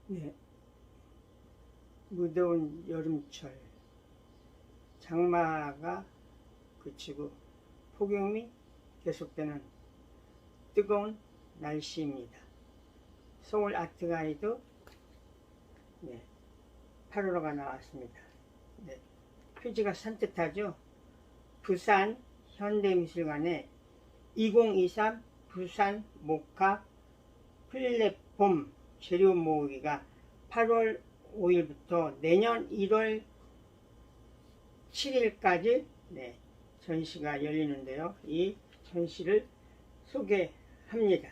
네. 무더운 여름철, 장마가 그치고 폭염이 계속되는 뜨거운 날씨입니다. 서울 아트가이드 8월호가 나왔습니다. 네. 표지가 산뜻하죠. 부산 현대미술관의 2023 부산 목화 플랫폼 재료 모으기가 8월 5일부터 내년 1월 7일까지 전시가 열리는데요. 이 전시를 소개합니다.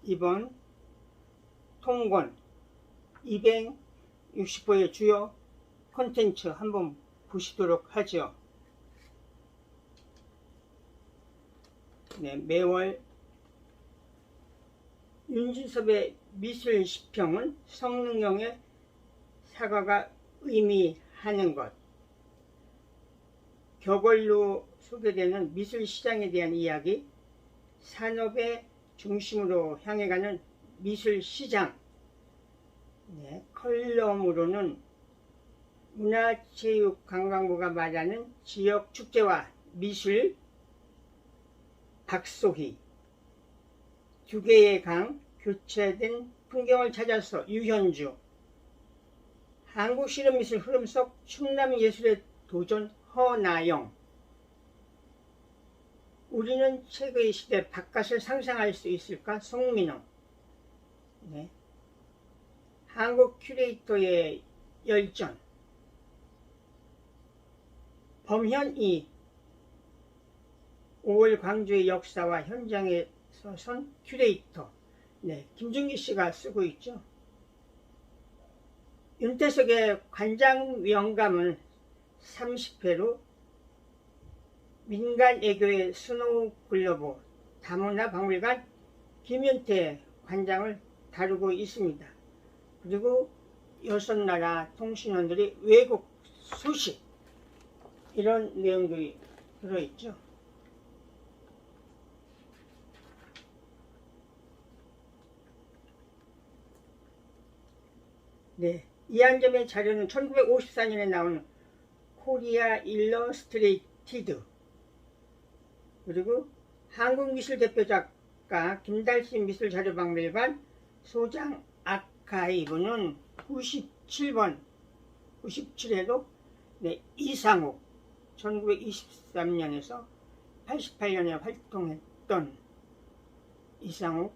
이번 통권 260호의 주요 콘텐츠 한번 보시도록 하죠. 매월 윤진섭의 미술 시평은 성능형의 사과가 의미하는 것, 격언로 소개되는 미술 시장에 대한 이야기, 산업의 중심으로 향해가는 미술 시장, 컬럼으로는 문화체육관광부가 말하는 지역 축제와 미술, 박소희, 두 개의 강, 교체된 풍경을 찾아서 유현주, 한국 실험미술 흐름 속 충남 예술의 도전 허나영, 우리는 책의 시대 바깥을 상상할 수 있을까 송민호, 한국 큐레이터의 열전, 범현이 5월 광주의 역사와 현장에 서선 큐레이터, 김준기 씨가 쓰고 있죠. 윤태석의 관장 영감은 30회로 민간애교의 스노우 글로브 다문화 박물관 김윤태 관장을 다루고 있습니다. 그리고 6나라 통신원들이 외국 소식, 이런 내용들이 들어있죠. 이한점의 자료는 1954년에 나온 코리아 일러스트레이티드, 그리고 한국미술 대표 작가 김달씨 미술자료박물관 소장 아카이브는 97회로 이상욱, 1923년에서 88년에 활동했던 이상욱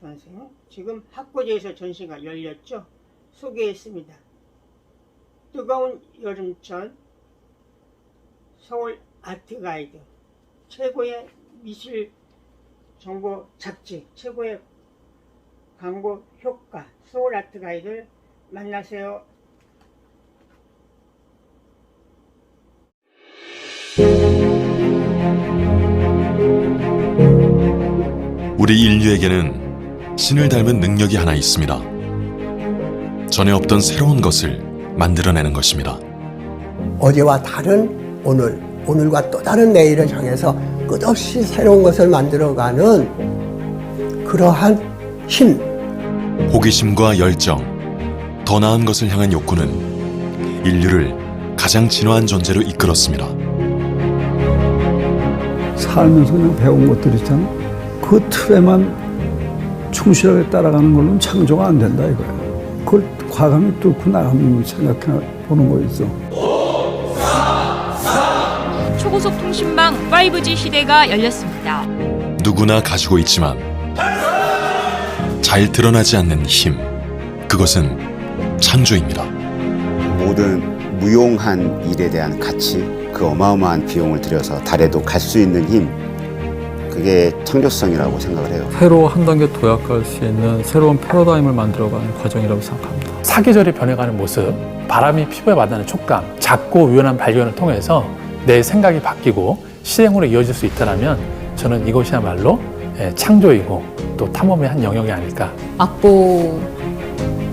선생, 지금 학고제에서 전시가 열렸죠. 소개했습니다. 뜨거운 여름철 서울 아트가이드, 최고의 미술 정보 잡지, 최고의 광고 효과, 서울 아트가이드를 만나세요. 우리 인류에게는 신을 닮은 능력이 하나 있습니다. 전에 없던 새로운 것을 만들어내는 것입니다. 어제와 다른 오늘, 오늘과 또 다른 내일을 향해서 끝없이 새로운 것을 만들어가는 그러한 힘. 호기심과 열정, 더 나은 것을 향한 욕구는 인류를 가장 진화한 존재로 이끌었습니다. 살면서 그냥 배운 것들 있잖아. 그 틀에만 충실하게 따라가는 걸로는 창조가 안 된다 이거야. 그걸 과감히 뚫고 나가면 생각해 보는 거 있어. 초고속 통신망 5G 시대가 열렸습니다. 누구나 가지고 있지만 잘 드러나지 않는 힘, 그것은 창조입니다. 모든 무용한 일에 대한 가치, 그 어마어마한 비용을 들여서 달에도 갈 수 있는 힘, 그게 창조성이라고 생각을 해요. 새로 한 단계 도약할 수 있는 새로운 패러다임을 만들어가는 과정이라고 생각합니다. 사계절이 변해가는 모습, 바람이 피부에 와닿는 촉감, 작고 유연한 발견을 통해서 내 생각이 바뀌고 실행으로 이어질 수 있다면 저는 이것이야말로 창조이고 또 탐험의 한 영역이 아닐까. 악보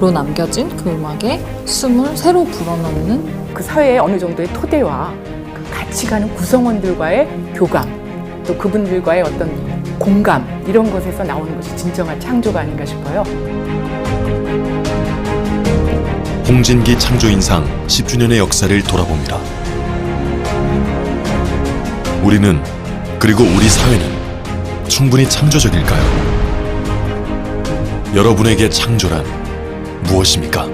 로 남겨진 그 음악에 숨을 새로 불어넣는 그 사회의 어느 정도의 토대와 그 같이 가는 구성원들과의 교감, 또 그분들과의 어떤 공감, 이런 것에서 나오는 것이 진정한 창조가 아닌가 싶어요. 홍진기 창조인상 10주년의 역사를 돌아봅니다. 우리는, 그리고 우리 사회는 충분히 창조적일까요? 여러분에게 창조란 무엇입니까?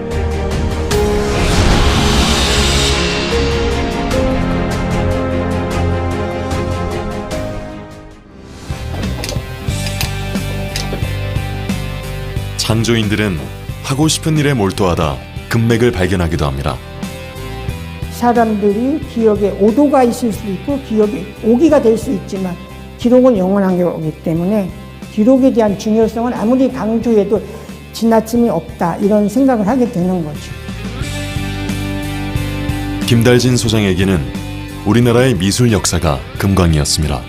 창조인들은 하고 싶은 일에 몰두하다 금맥을 발견하기도 합니다. 사람들이 기억에 오도가 있을 수 있고 기억에 오기가 될 수 있지만 기록은 영원한 거기 때문에 기록에 대한 중요성은 아무리 강조해도 지나침이 없다, 이런 생각을 하게 되는 거죠. 김달진 소장에게는 우리나라의 미술 역사가 금광이었습니다.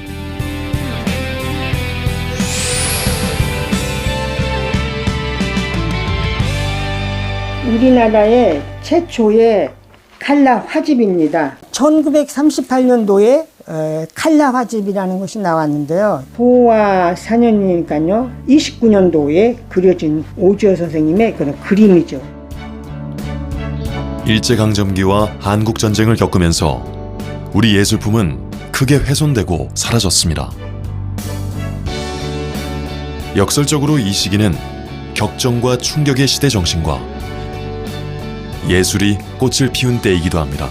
우리나라의 최초의 칼라 화집입니다. 1938년도에 칼라 화집이라는 것이 나왔는데요. 보화 4년이니까요. 29년도에 그려진 오주호 선생님의 그런 그림이죠. 일제강점기와 한국전쟁을 겪으면서 우리 예술품은 크게 훼손되고 사라졌습니다. 역설적으로 이 시기는 격정과 충격의 시대 정신과 예술이 꽃을 피운 때이기도 합니다.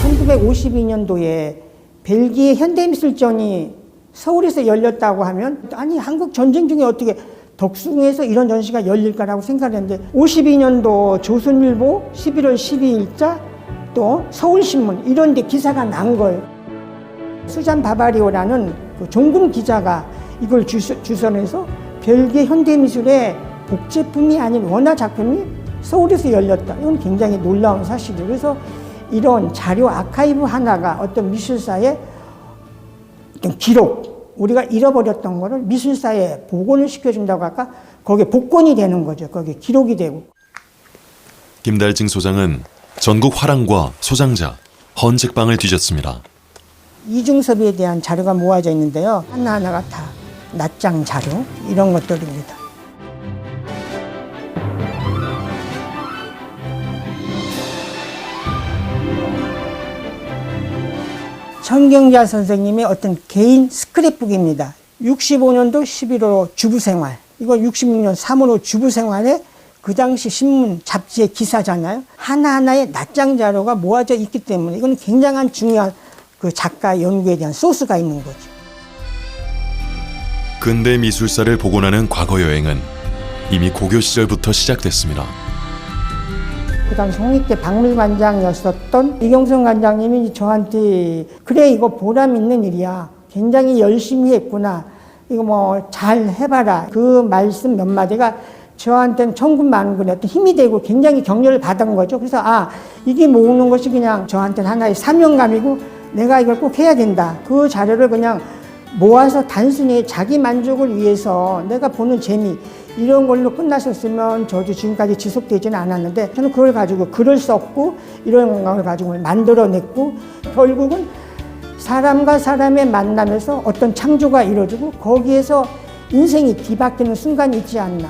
(1952년도에) 벨기에 현대미술전이 서울에서 열렸다고 하면, 아니 한국 전쟁 중에 어떻게 덕숭에서 이런 전시가 열릴까라고 생각했는데, 52년도 조선일보 11월 12일자 또 서울신문 이런 데 기사가 난 거예요. 수잔 바바리오라는 그 종군 기자가 이걸 주선해서 벨기에 현대미술의 복제품이 아닌 원화 작품이 서울에서 열렸다. 이건 굉장히 놀라운 사실이에요. 그래서 이런 자료 아카이브 하나가 어떤 미술사의 어떤 기록, 우리가 잃어버렸던 거를 미술사에 복원을 시켜준다고 할까? 거기에 복권이 되는 거죠. 거기에 기록이 되고. 김달진 소장은 전국 화랑과 소장자, 헌책방을 뒤졌습니다. 이중섭에 대한 자료가 모아져 있는데요. 하나하나가 다 낱장 자료, 이런 것들입니다. 천경자 선생님의 어떤 개인 스크랩북입니다. 65년도 11월 주부생활, 이거 66년 3월 주부생활에 그 당시 신문, 잡지의 기사잖아요. 하나하나의 낱장 자료가 모아져 있기 때문에 이건 굉장한 중요한 그 작가 연구에 대한 소스가 있는 거죠. 근대 미술사를 복원하는 과거 여행은 이미 고교 시절부터 시작됐습니다. 그 당시 홍익대 박물관장이었었던 이경선 관장님이 저한테, 그래 이거 보람 있는 일이야, 굉장히 열심히 했구나, 이거 뭐 잘 해봐라, 그 말씀 몇 마디가 저한테는 천군만군의 어떤 힘이 되고 굉장히 격려를 받은 거죠. 그래서 이게 모으는 것이 그냥 저한테는 하나의 사명감이고 내가 이걸 꼭 해야 된다. 그 자료를 그냥 모아서 단순히 자기 만족을 위해서 내가 보는 재미, 이런 걸로 끝났었으면 저도 지금까지 지속되지는 않았는데, 저는 그걸 가지고 글을 썼고 이런 걸 가지고 만들어냈고, 결국은 사람과 사람의 만남에서 어떤 창조가 이루어지고 거기에서 인생이 뒤바뀌는 순간이 있지 않나.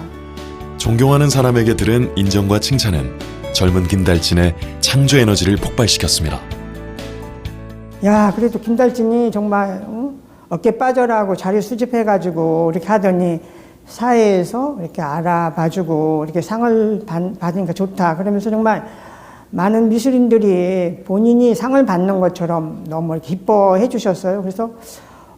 존경하는 사람에게 들은 인정과 칭찬은 젊은 김달진의 창조 에너지를 폭발시켰습니다. 야, 그래도 김달진이 정말 어깨 빠져라고 자료 수집해가지고 이렇게 하더니 사회에서 이렇게 알아봐주고 이렇게 상을 받으니까 좋다. 그러면서 정말 많은 미술인들이 본인이 상을 받는 것처럼 너무 기뻐해 주셨어요. 그래서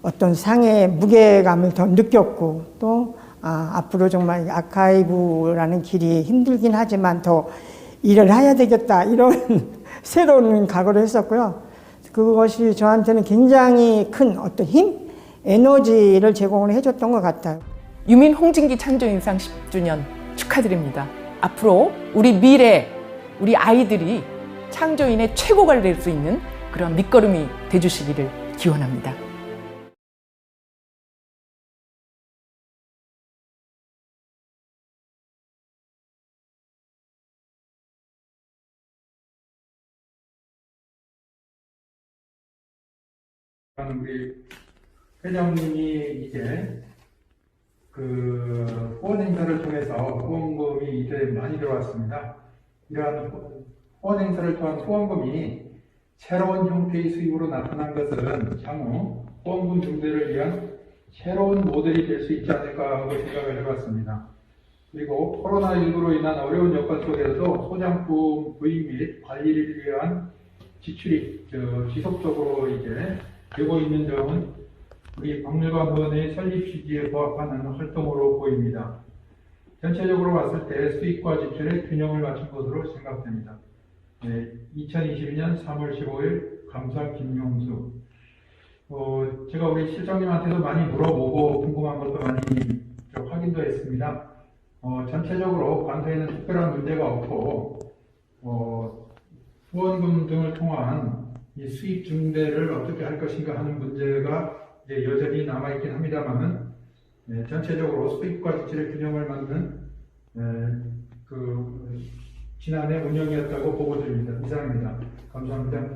어떤 상의 무게감을 더 느꼈고, 또 앞으로 정말 아카이브라는 길이 힘들긴 하지만 더 일을 해야 되겠다, 이런 새로운 각오를 했었고요. 그것이 저한테는 굉장히 큰 어떤 힘, 에너지를 제공을 해줬던 것 같아요. 유민 홍진기 창조인상 10주년 축하드립니다. 앞으로 우리 미래, 우리 아이들이 창조인의 최고가 될 수 있는 그런 밑거름이 돼주시기를 기원합니다. 우리 회장님이 이제 그 후원 행사를 통해서 후원금이 이제 많이 들어왔습니다. 이러한 후원 행사를 통한 후원금이 새로운 형태의 수입으로 나타난 것은 향후 후원금 증대를 위한 새로운 모델이 될 수 있지 않을까 하고 생각을 해봤습니다. 그리고 코로나19로 인한 어려운 여건 속에서도 소장품 구입 및 관리를 위한 지출이 지속적으로 이제 되고 있는 점은 우리 박물관의 설립 취지에 부합하는 활동으로 보입니다. 전체적으로 봤을 때 수익과 지출의 균형을 맞춘 것으로 생각됩니다. 2022년 3월 15일 감사 김용수. 제가 우리 실장님한테도 많이 물어보고 궁금한 것도 많이 좀 확인도 했습니다. 전체적으로 관서에는 특별한 문제가 없고 후원금 등을 통한 이 수입 증대를 어떻게 할 것인가 하는 문제가 이제 여전히 남아있긴 합니다만은 전체적으로 수입과 지출의 균형을 맞는 그 지난해 운영이었다고 보고 드립니다. 이상입니다. 감사합니다.